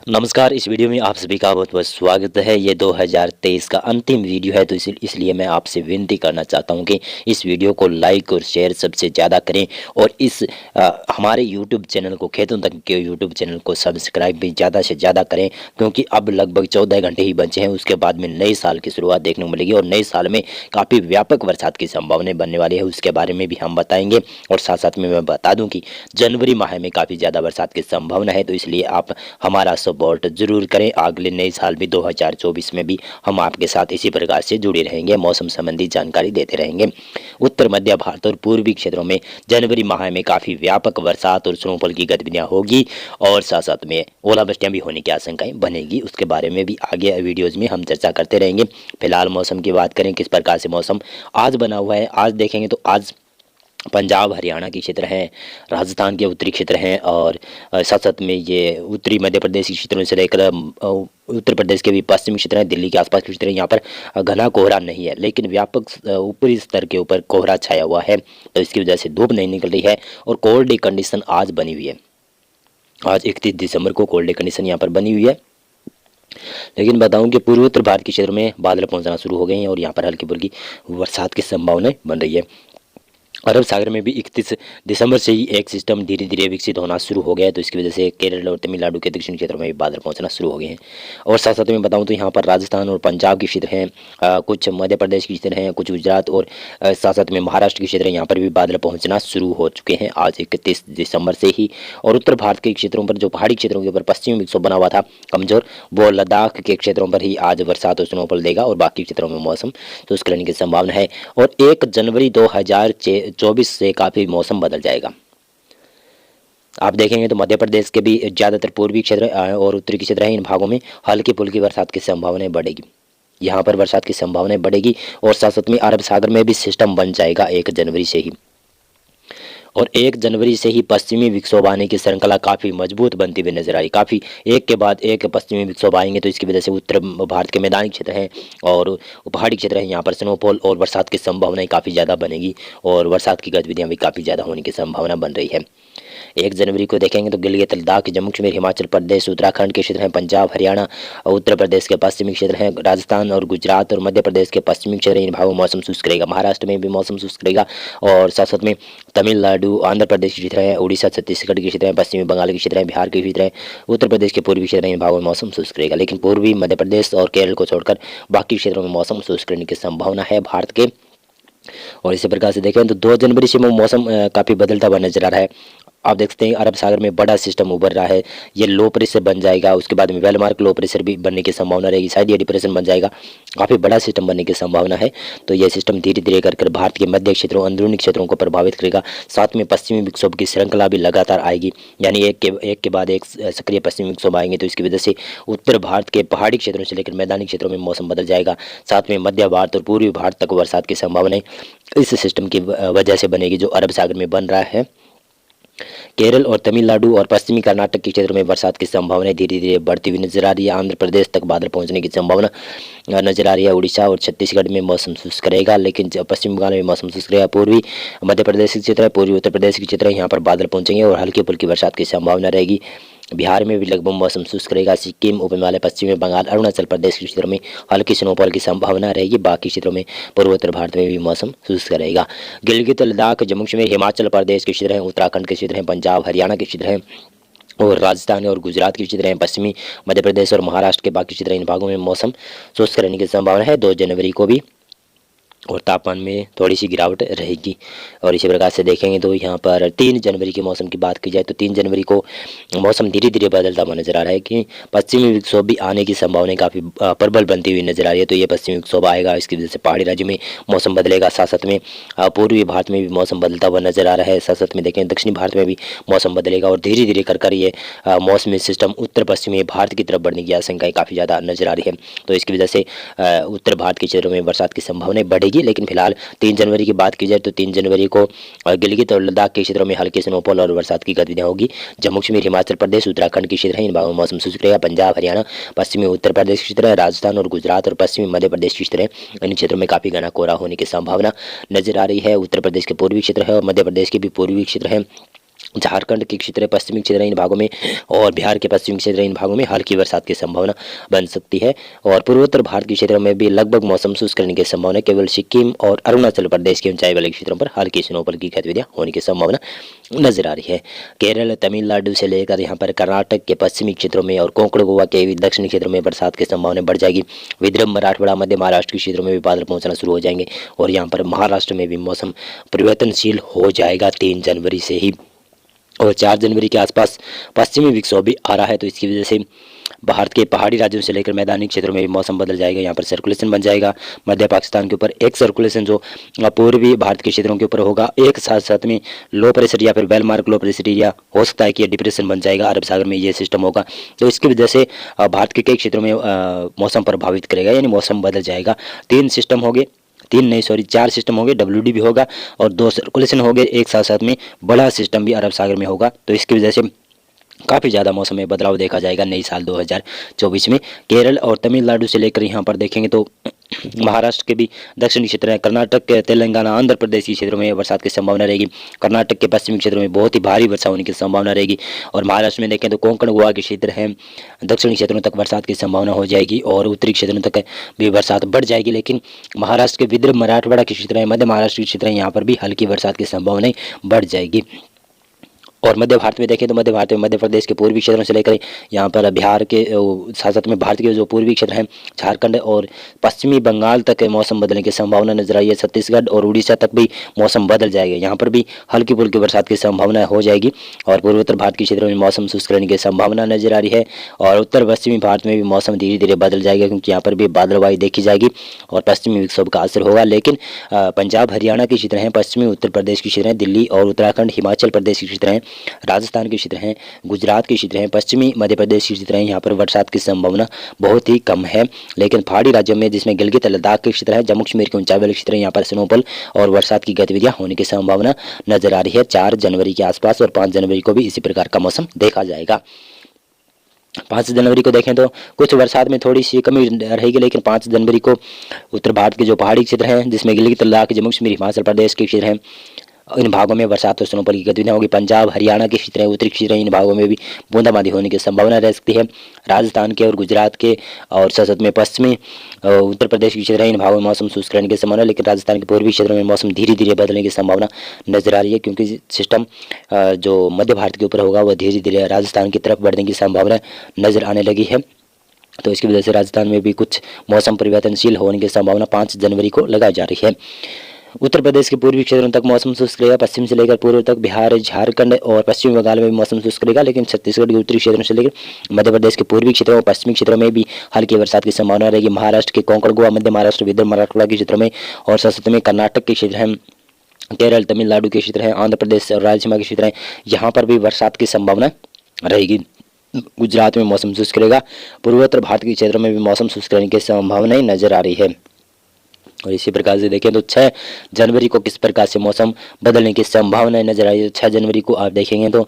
नमस्कार। इस वीडियो में आप सभी का बहुत बहुत स्वागत है। ये 2023 का अंतिम वीडियो है, तो इसलिए मैं आपसे विनती करना चाहता हूँ कि इस वीडियो को लाइक और शेयर सबसे ज़्यादा करें और इस हमारे यूट्यूब चैनल को, खेतों तक के यूट्यूब चैनल को सब्सक्राइब भी ज़्यादा से ज़्यादा करें, क्योंकि अब लगभग 14 घंटे ही बचे हैं। उसके बाद में नए साल की शुरुआत देखने को मिलेगी और नए साल में काफ़ी व्यापक बरसात की संभावनाएं बनने वाली है। उसके बारे में भी हम बताएंगे और साथ साथ में मैं बता दूँ कि जनवरी माह में काफ़ी ज़्यादा बरसात की संभावना है, तो इसलिए आप हमारा सपोर्ट जरूर करें। अगले नए साल भी 2024 में भी हम आपके साथ इसी प्रकार से जुड़े रहेंगे, मौसम संबंधी जानकारी देते रहेंगे। उत्तर मध्य भारत और पूर्वी क्षेत्रों में जनवरी माह में काफ़ी व्यापक बरसात और स्नोफॉल की गतिविधियां होगी और साथ साथ में ओलावृष्टियां भी होने की आशंकाएं बनेगी। उसके बारे में भी आगे वीडियोज में हम चर्चा करते रहेंगे। फिलहाल मौसम की बात करें, किस प्रकार से मौसम आज बना हुआ है, आज देखेंगे तो आज पंजाब हरियाणा के क्षेत्र हैं, राजस्थान के उत्तरी क्षेत्र हैं और साथ साथ में ये उत्तरी मध्य प्रदेश के क्षेत्रों से लेकर उत्तर प्रदेश के भी पश्चिमी क्षेत्र हैं, दिल्ली के आसपास के क्षेत्र हैं। यहाँ पर घना कोहरा नहीं है, लेकिन व्यापक ऊपरी स्तर के ऊपर कोहरा छाया हुआ है, तो इसकी वजह से धूप नहीं निकल रही है और कोल्ड डे कंडीशन आज बनी हुई है। आज 31 दिसंबर को कोल्ड डे कंडीशन यहाँ पर बनी हुई है। लेकिन बताऊं कि पूर्वोत्तर भारत के क्षेत्र में बादल पहुंचना शुरू हो गए हैं और यहाँ पर हल्की फुल्की बरसात की संभावनाएं बन रही है। अरब सागर में भी 31 दिसंबर से ही एक सिस्टम धीरे धीरे विकसित होना शुरू हो गया है, तो इसकी वजह से केरल और तमिलनाडु के दक्षिणी क्षेत्रों में भी बादल पहुंचना शुरू हो गए हैं। और साथ साथ में बताऊं तो यहाँ पर राजस्थान और पंजाब के क्षेत्र हैं, कुछ मध्य प्रदेश के क्षेत्र हैं, कुछ गुजरात और साथ साथ में महाराष्ट्र के क्षेत्र हैं, यहाँ पर भी बादल पहुँचना शुरू हो चुके हैं आज 31 दिसंबर से ही। और उत्तर भारत के क्षेत्रों पर, जो पहाड़ी क्षेत्रों के ऊपर पश्चिमी विक्षोभ बना हुआ था कमजोर, वो लद्दाख के क्षेत्रों पर ही आज बरसात और स्नोफॉल देगा और बाकी क्षेत्रों में मौसम शुष्क रहने की संभावना है। और 1 जनवरी 2024 से काफ़ी मौसम बदल जाएगा। आप देखेंगे तो मध्य प्रदेश के भी ज़्यादातर पूर्वी क्षेत्र और उत्तरी क्षेत्र हैं, इन भागों में हल्की फुल्की बरसात की संभावनाएं बढ़ेगी। यहाँ पर बरसात की संभावनाएं बढ़ेगी और साथ साथ में अरब सागर में भी सिस्टम बन जाएगा 1 जनवरी से ही। और 1 जनवरी से ही पश्चिमी विक्षोभ आने की श्रृंखला काफ़ी मजबूत बनती हुई नजर आई। काफ़ी एक के बाद एक पश्चिमी विक्षोभ आएंगे, तो इसकी वजह से उत्तर भारत के मैदानी क्षेत्र हैं और पहाड़ी क्षेत्र हैं, यहाँ पर स्नोफॉल और बरसात की संभावनाएं काफ़ी ज़्यादा बनेगी और बरसात की गतिविधियाँ भी काफ़ी ज़्यादा होने की संभावना बन रही है। 1 जनवरी को देखेंगे तो गिलगित लद्दाख, जम्मू कश्मीर, हिमाचल प्रदेश, उत्तराखंड के क्षेत्र हैं, पंजाब हरियाणा, उत्तर प्रदेश के पश्चिमी क्षेत्र हैं, राजस्थान और गुजरात और मध्य प्रदेश के पश्चिमी क्षेत्र, इन भागों में मौसम शुष्क रहेगा। महाराष्ट्र में भी मौसम शुष्क रहेगा और साथ साथ में तमिलनाडु, आंध्र प्रदेश के क्षेत्र हैं, उड़ीसा, छत्तीसगढ़ के क्षेत्र हैं, पश्चिमी बंगाल के क्षेत्र हैं, बिहार के क्षेत्र हैं, उत्तर प्रदेश के पूर्वी क्षेत्र हैं, इन भागों में मौसम शुष्क रहेगा। लेकिन पूर्वी मध्य प्रदेश और केरल को छोड़कर बाकी क्षेत्रों में मौसम शुष्क रहने की संभावना है भारत के। और इसी प्रकार से देखें तो 2 जनवरी से मौसम काफ़ी बदलता हुआ नजर आ रहा है। आप देख सकते हैं अरब सागर में बड़ा सिस्टम उभर रहा है, ये लो प्रेशर बन जाएगा, उसके बाद में वेलमार्क लो प्रेशर भी बनने की संभावना रहेगी, शायद ये डिप्रेशन बन जाएगा, काफ़ी बड़ा सिस्टम बनने की संभावना है। तो ये सिस्टम धीरे धीरे कर भारत के मध्य क्षेत्रों, अंदरूनी क्षेत्रों को प्रभावित करेगा। साथ में पश्चिमी विक्षोभ की श्रृंखला भी लगातार आएगी, यानी एक के बाद एक सक्रिय पश्चिमी विक्षोभ आएंगे, तो इसकी वजह से उत्तर भारत के पहाड़ी क्षेत्रों से लेकर मैदानी क्षेत्रों में मौसम बदल जाएगा। साथ में मध्य भारत और पूर्वी भारत तक बरसात की संभावनाएं इस सिस्टम की वजह से बनेगी जो अरब सागर में बन रहा है। केरल और तमिलनाडु और पश्चिमी कर्नाटक के क्षेत्र में बरसात की संभावनाएं धीरे धीरे बढ़ती हुई नजर आ रही है। आंध्र प्रदेश तक बादल पहुंचने की संभावना नजर आ रही है। उड़ीसा और छत्तीसगढ़ में मौसम शुष्क रहेगा, लेकिन पश्चिम बंगाल में मौसम शुष्क रहेगा। पूर्वी मध्य प्रदेश के क्षेत्र है, पूर्वी उत्तर प्रदेश के क्षेत्र है, यहाँ पर बादल पहुंचेंगे और हल्की फुल्की बरसात की संभावना रहेगी। बिहार में भी लगभग मौसम शुष्क रहेगा। सिक्किम, उप हिमालय, पश्चिमी बंगाल, अरुणाचल प्रदेश के क्षेत्रों में हल्की स्नोफॉल की संभावना रहेगी। बाकी क्षेत्रों में पूर्वोत्तर भारत में भी मौसम शुष्क रहेगा। गिलगित लद्दाख, जम्मू कश्मीर, हिमाचल प्रदेश के क्षेत्र हैं, उत्तराखंड के क्षेत्र हैं, पंजाब हरियाणा के क्षेत्र हैं और राजस्थान और गुजरात के क्षेत्र हैं, पश्चिमी मध्य प्रदेश और महाराष्ट्र के बाकी क्षेत्र, इन भागों में मौसम शुष्क रहने की संभावना है 2 जनवरी को भी, और तापमान में थोड़ी सी गिरावट रहेगी। और इसी प्रकार से देखेंगे तो यहाँ पर 3 जनवरी के मौसम की बात की जाए तो 3 जनवरी को मौसम धीरे धीरे बदलता हुआ नजर आ रहा है कि पश्चिमी विक्षोभ भी आने की संभावना काफ़ी प्रबल बनती हुई नजर आ रही है। तो ये पश्चिमी विक्षोभ आएगा, इसकी वजह से पहाड़ी राज्य में मौसम बदलेगा। साथ साथ में पूर्वी भारत में भी मौसम बदलता हुआ नजर आ रहा है। साथ साथ में देखें दक्षिणी भारत में भी मौसम बदलेगा और धीरे धीरे कर ये मौसमी सिस्टम उत्तर पश्चिमी भारत की तरफ बढ़ने की आशंकाएं काफ़ी ज़्यादा नजर आ रही है। तो इसकी वजह से उत्तर भारत के क्षेत्रों में बरसात की संभावनाएं बढ़ेगी। लेकिन फिलहाल 3 जनवरी की बात की जाए तो 3 जनवरी को गिलगित और लद्दाख के क्षेत्रों में हल्की स्नोफॉल और बरसात की गतिविधियां होगी। जम्मू कश्मीर, हिमाचल प्रदेश, उत्तराखंड के क्षेत्र हैं, इन भागों में मौसम शुष्क रहेगा। पंजाब हरियाणा, पश्चिमी उत्तर प्रदेश के क्षेत्र है, राजस्थान और गुजरात और पश्चिमी मध्य प्रदेश के क्षेत्र हैं, इन क्षेत्रों में काफ़ी घना कोहरा होने की संभावना नजर आ रही है। उत्तर प्रदेश के पूर्वी क्षेत्र है और मध्य प्रदेश के भी पूर्वी क्षेत्र हैं, झारखंड के क्षेत्र, पश्चिमी क्षेत्र इन भागों में और बिहार के पश्चिमी क्षेत्र इन भागों में हल्की बरसात की संभावना बन सकती है। और पूर्वोत्तर भारत के क्षेत्रों में भी लगभग मौसम शुष्क रहने की संभावना है। केवल सिक्किम और अरुणाचल प्रदेश के ऊंचाई वाले क्षेत्रों पर हल्की स्नोफॉल की गतिविधियां होने की संभावना नजर आ रही है। केरल, तमिलनाडु से लेकर यहाँ पर कर्नाटक के पश्चिमी क्षेत्रों में और कोंकण, गोवा के दक्षिणी क्षेत्रों में बरसात की संभावना बढ़ जाएगी। विदर्भ, मराठवाड़ा, मध्य महाराष्ट्र के क्षेत्रों में भी बादल पहुंचना शुरू हो जाएंगे और यहाँ पर महाराष्ट्र में भी मौसम परिवर्तनशील हो जाएगा 3 जनवरी से ही। और 4 जनवरी के आसपास पश्चिमी विक्षोभ भी आ रहा है, तो इसकी वजह से भारत के पहाड़ी राज्यों से लेकर मैदानी क्षेत्रों में भी मौसम बदल जाएगा। यहाँ पर सर्कुलेशन बन जाएगा मध्य पाकिस्तान के ऊपर, एक सर्कुलेशन जो पूर्वी भारत के क्षेत्रों के ऊपर होगा, एक साथ साथ में लो प्रेशर या फिर well mark low pressure area हो सकता है कि ये डिप्रेशन बन जाएगा, अरब सागर में ये सिस्टम होगा। तो इसकी वजह से भारत के कई क्षेत्रों में मौसम प्रभावित करेगा, यानी मौसम बदल जाएगा। 3 सिस्टम हो गए, 4 सिस्टम हो गए, WD भी होगा और 2 सर्कुलेशन हो गए, एक साथ साथ में बड़ा सिस्टम भी अरब सागर में होगा। तो इसकी वजह से काफ़ी ज़्यादा मौसम में बदलाव देखा जाएगा नई साल 2024 में। केरल और तमिलनाडु से लेकर यहाँ पर देखेंगे तो महाराष्ट्र के भी दक्षिणी क्षेत्र है, कर्नाटक, तेलंगाना, आंध्र प्रदेश के क्षेत्रों में बरसात की संभावना रहेगी। कर्नाटक के पश्चिमी क्षेत्रों में बहुत ही भारी वर्षा होने की संभावना रहेगी। और महाराष्ट्र में देखें तो कोंकण, गोवा के क्षेत्र हैं, दक्षिणी क्षेत्रों तक बरसात की संभावना हो जाएगी और उत्तरी क्षेत्रों तक भी बरसात बढ़ जाएगी। लेकिन महाराष्ट्र के विदर्भ, मराठवाड़ा के क्षेत्र हैं, मध्य महाराष्ट्र के क्षेत्र हैं, यहाँ पर भी हल्की बरसात की संभावना बढ़ जाएगी। और मध्य भारत में देखें तो मध्य भारत में मध्य प्रदेश के पूर्वी क्षेत्रों से लेकर यहाँ पर बिहार के साथ साथ में भारत के जो पूर्वी क्षेत्र हैं, झारखंड और पश्चिमी बंगाल तक मौसम बदलने की संभावना नजर आई है। छत्तीसगढ़ और उड़ीसा तक भी मौसम बदल जाएगा, यहाँ पर भी हल्की फुल्की बरसात की संभावना हो जाएगी। और पूर्वोत्तर भारत के क्षेत्रों में मौसम शुष्क रहने की संभावना नजर आ रही है। और उत्तर पश्चिमी भारत में भी मौसम धीरे धीरे बदल जाएगा, क्योंकि यहाँ पर भी बादलवाई देखी जाएगी और पश्चिमी विक्षोभ का असर होगा। लेकिन पंजाब, हरियाणा के क्षेत्र हैं, पश्चिमी उत्तर प्रदेश के क्षेत्र हैं, दिल्ली और उत्तराखंड, हिमाचल प्रदेश के क्षेत्र हैं, राजस्थान के क्षेत्र हैं, गुजरात के क्षेत्र हैं, पश्चिमी मध्य प्रदेश के क्षेत्र हैं, यहाँ पर बरसात की संभावना बहुत ही कम है। लेकिन पहाड़ी राज्यों में जिसमें गिलगित, लद्दाख के क्षेत्र है, जम्मू कश्मीर के ऊंचाई वाले क्षेत्र हैं, यहाँ पर स्नोफॉल और बरसात की गतिविधियां होने की संभावना नजर आ रही है 4 जनवरी के आसपास। और 5 जनवरी को भी इसी प्रकार का मौसम देखा जाएगा। 5 जनवरी को देखें तो कुछ बरसात में थोड़ी सी कमी रहेगी, लेकिन 5 जनवरी को उत्तर भारत के जो पहाड़ी क्षेत्र हैं, जिसमें गिलगित, लद्दाख, जम्मू कश्मीर, हिमाचल प्रदेश के क्षेत्र हैं, इन भागों में बरसात और स्नोफॉल की गतिविधियां होगी। पंजाब, हरियाणा के क्षेत्र हैं, उत्तरी क्षेत्र हैं, इन भागों में भी बूंदाबांदी होने की संभावना रह सकती है। राजस्थान के और गुजरात के और साथ में पश्चिमी उत्तर प्रदेश के क्षेत्र हैं, इन भागों में मौसम शुष्क रहने की संभावना, लेकिन राजस्थान के पूर्वी क्षेत्रों में मौसम धीरे धीरे बदलने की संभावना नजर आ रही है, क्योंकि सिस्टम जो मध्य भारत के ऊपर होगा वह धीरे धीरे राजस्थान की तरफ बढ़ने की संभावना नजर आने लगी है। तो इसकी वजह से राजस्थान में भी कुछ मौसम परिवर्तनशील होने की संभावना 5 जनवरी को लगाई जा रही है। उत्तर प्रदेश के पूर्वी क्षेत्रों तक मौसम शुष्क रहेगा, पश्चिम से लेकर पूर्व तक बिहार, झारखंड और पश्चिम बंगाल में भी मौसम शुष्क रहेगा। लेकिन छत्तीसगढ़ के उत्तरी क्षेत्रों से लेकर मध्य प्रदेश के पूर्वी क्षेत्रों और पश्चिमी क्षेत्रों में भी हल्की बरसात की संभावना रहेगी। महाराष्ट्र के कोंकण, गोवा, मध्य महाराष्ट्र, विदर्भ, मराठवाड़ा के क्षेत्रों में और साथ में कर्नाटक के क्षेत्र हैं, केरल, तमिलनाडु के क्षेत्र हैं, आंध्र प्रदेश और रायलसीमा के क्षेत्र हैं, यहाँ पर भी बरसात की संभावना रहेगी। गुजरात में मौसम शुष्क रहेगा। पूर्वोत्तर भारत के क्षेत्रों में भी मौसम शुष्क रहने की संभावनाएं नजर आ रही है। और इसी प्रकार से देखें तो 6 जनवरी को किस प्रकार से मौसम बदलने की संभावनाएं नजर आ रही है। 6 जनवरी को आप देखेंगे तो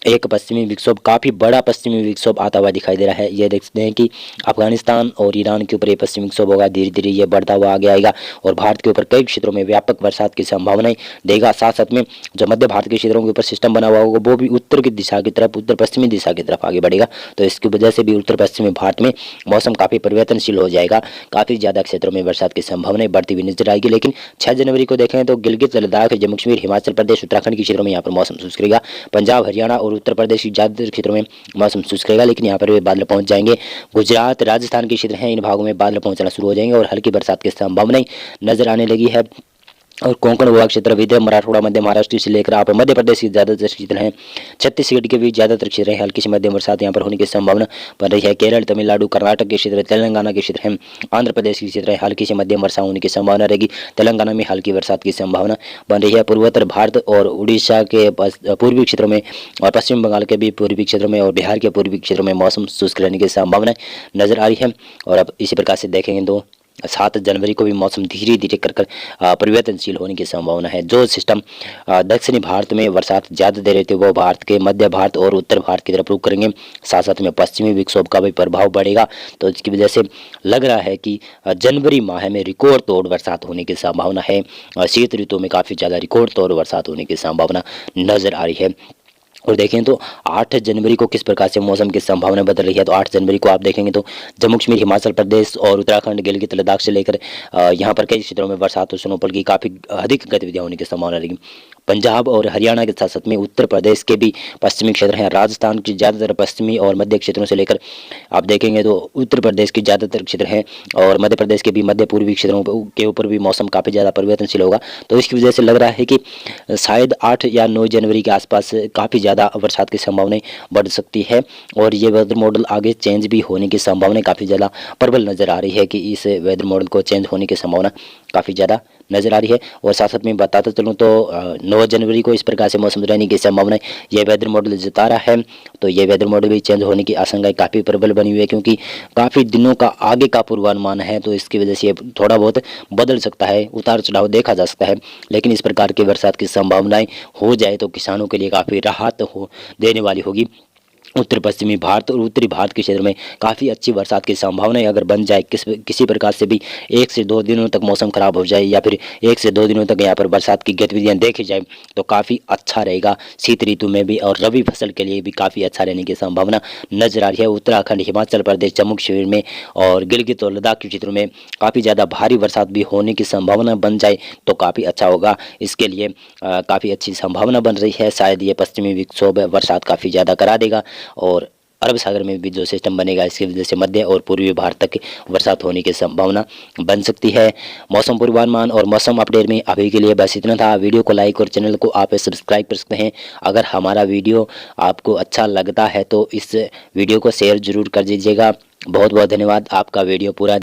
एक पश्चिमी विक्षोभ, काफ़ी बड़ा पश्चिमी विक्षोभ आता हुआ दिखाई दे रहा है। ये देखते हैं कि अफगानिस्तान और ईरान के ऊपर ये पश्चिमी विक्षोभ होगा, धीरे धीरे ये बढ़ता हुआ आगे आएगा और भारत के ऊपर कई क्षेत्रों में व्यापक बरसात की संभावनाएं देगा। साथ साथ में जो मध्य भारत के क्षेत्रों के ऊपर सिस्टम बना हुआ होगा वो भी उत्तर की दिशा की तरफ, उत्तर पश्चिमी दिशा की तरफ आगे बढ़ेगा। तो इसकी वजह से भी उत्तर पश्चिमी भारत में मौसम काफ़ी परिवर्तनशील हो जाएगा, काफ़ी ज़्यादा क्षेत्रों में बरसात की संभावनाएं बढ़ती हुई नजर आएगी। लेकिन 6 जनवरी को देखें तो गिलगित, लद्दाख, जम्मू कश्मीर, हिमाचल प्रदेश, उत्तराखंड के क्षेत्रों में यहाँ पर मौसम शुष्क रहेगा। पंजाब, हरियाणा और उत्तर प्रदेश की ज़्यादातर क्षेत्रों में मौसम शुष्क रहेगा, लेकिन यहाँ पर वे बादल पहुंच जाएंगे। गुजरात, राजस्थान के क्षेत्र हैं, इन भागों में बादल पहुंचना शुरू हो जाएंगे और हल्की बरसात की संभावनाएं नजर आने लगी है। और कोंकण विभाग क्षेत्र, विदर्भ, मराठवाड़ा, मध्य महाराष्ट्र से लेकर आप मध्य प्रदेश के ज़्यादातर क्षेत्र हैं, छत्तीसगढ़ के भी ज़्यादातर क्षेत्र हैं, हल्की से मध्यम बरसात यहाँ पर होने की संभावना बन रही है। केरल, तमिलनाडु, कर्नाटक के क्षेत्र, तेलंगाना के क्षेत्र हैं, आंध्र प्रदेश के क्षेत्र है, हल्की से मध्यम वर्षा होने की संभावना रहेगी। तेलंगाना में हल्की बरसात की संभावना बन रही है। पूर्वोत्तर भारत और उड़ीसा के पूर्वी क्षेत्रों में और पश्चिम बंगाल के भी पूर्वी क्षेत्रों में और बिहार के पूर्वी क्षेत्रों में मौसम शुष्क रहने की संभावना नजर आ रही है। और अब इसी प्रकार से देखेंगे तो 7 जनवरी को भी मौसम धीरे धीरे कर परिवर्तनशील होने की संभावना है। जो सिस्टम दक्षिणी भारत में बरसात ज़्यादा दे रहे थे वो भारत के मध्य भारत और उत्तर भारत की तरफ रुख करेंगे। साथ साथ में पश्चिमी विक्षोभ का भी प्रभाव बढ़ेगा। तो इसकी वजह से लग रहा है कि जनवरी माह में रिकॉर्ड तोड़ बरसात होने की संभावना है। शीत ऋतु में काफ़ी ज़्यादा रिकॉर्ड तोड़ बरसात होने की संभावना नजर आ रही है। और देखें तो 8 जनवरी को किस प्रकार से मौसम की संभावना बदल रही है। तो 8 जनवरी को आप देखेंगे तो जम्मू कश्मीर, हिमाचल प्रदेश और उत्तराखंड, गिलगित लद्दाख से लेकर यहाँ पर कई क्षेत्रों में बरसात और स्नोफॉल की काफ़ी अधिक गतिविधियाँ होने की संभावना रहेगी। पंजाब और हरियाणा के साथ साथ में उत्तर प्रदेश के भी पश्चिमी क्षेत्र हैं, राजस्थान की ज़्यादातर पश्चिमी और मध्य क्षेत्रों से लेकर आप देखेंगे तो उत्तर प्रदेश के ज़्यादातर क्षेत्र हैं, और मध्य प्रदेश के भी मध्य पूर्वी क्षेत्रों के ऊपर भी मौसम काफ़ी ज़्यादा परिवर्तनशील होगा। तो इसकी वजह से लग रहा है कि शायद 8 या 9 जनवरी के आसपास काफ़ी ज़्यादा बरसात की संभावनाएं बढ़ सकती है, और ये वेदर मॉडल आगे चेंज भी होने की संभावना काफ़ी ज़्यादा प्रबल नज़र आ रही है कि इस वेदर मॉडल को चेंज होने की संभावना काफ़ी ज़्यादा नज़र आ रही है। और साथ साथ में बताता चलूँ तो 9 जनवरी को इस प्रकार से मौसम रहने की संभावना ये वेदर मॉडल जता रहा है। तो ये वेदर मॉडल भी चेंज होने की आशंकाएं काफ़ी प्रबल बनी हुई है, क्योंकि काफ़ी दिनों का आगे का पूर्वानुमान है। तो इसकी वजह से ये थोड़ा बहुत बदल सकता है, उतार चढ़ाव देखा जा सकता है, लेकिन इस प्रकार की बरसात की संभावनाएं हो जाए तो किसानों के लिए काफ़ी राहत हो देने वाली होगी। उत्तर पश्चिमी भारत और उत्तरी भारत के क्षेत्र में काफ़ी अच्छी बरसात की संभावनाएं अगर बन जाए, किसी प्रकार से भी 1 से 2 दिनों तक मौसम खराब हो जाए, या फिर 1 से 2 दिनों तक यहाँ पर बरसात की गतिविधियां देखी जाए, तो काफ़ी अच्छा रहेगा शीत ऋतु में भी, और रबी फसल के लिए भी काफ़ी अच्छा रहने की संभावना नजर आ रही है। उत्तराखंड, हिमाचल प्रदेश, जम्मू कश्मीर में और गिलगित और लद्दाख के क्षेत्रों में काफ़ी ज़्यादा भारी बरसात भी होने की संभावना बन जाए तो काफ़ी अच्छा होगा। इसके लिए काफ़ी अच्छी संभावना बन रही है। शायद ये पश्चिमी विक्षोभ बरसात काफ़ी ज़्यादा करा देगा, और अरब सागर में भी जो सिस्टम बनेगा इसकी वजह से मध्य और पूर्वी भारत तक बरसात होने की संभावना बन सकती है। मौसम पूर्वानुमान और मौसम अपडेट में अभी के लिए बस इतना था। वीडियो को लाइक और चैनल को आप सब्सक्राइब कर सकते हैं। अगर हमारा वीडियो आपको अच्छा लगता है तो इस वीडियो को शेयर जरूर कर दीजिएगा। बहुत बहुत धन्यवाद। आपका वीडियो पूरा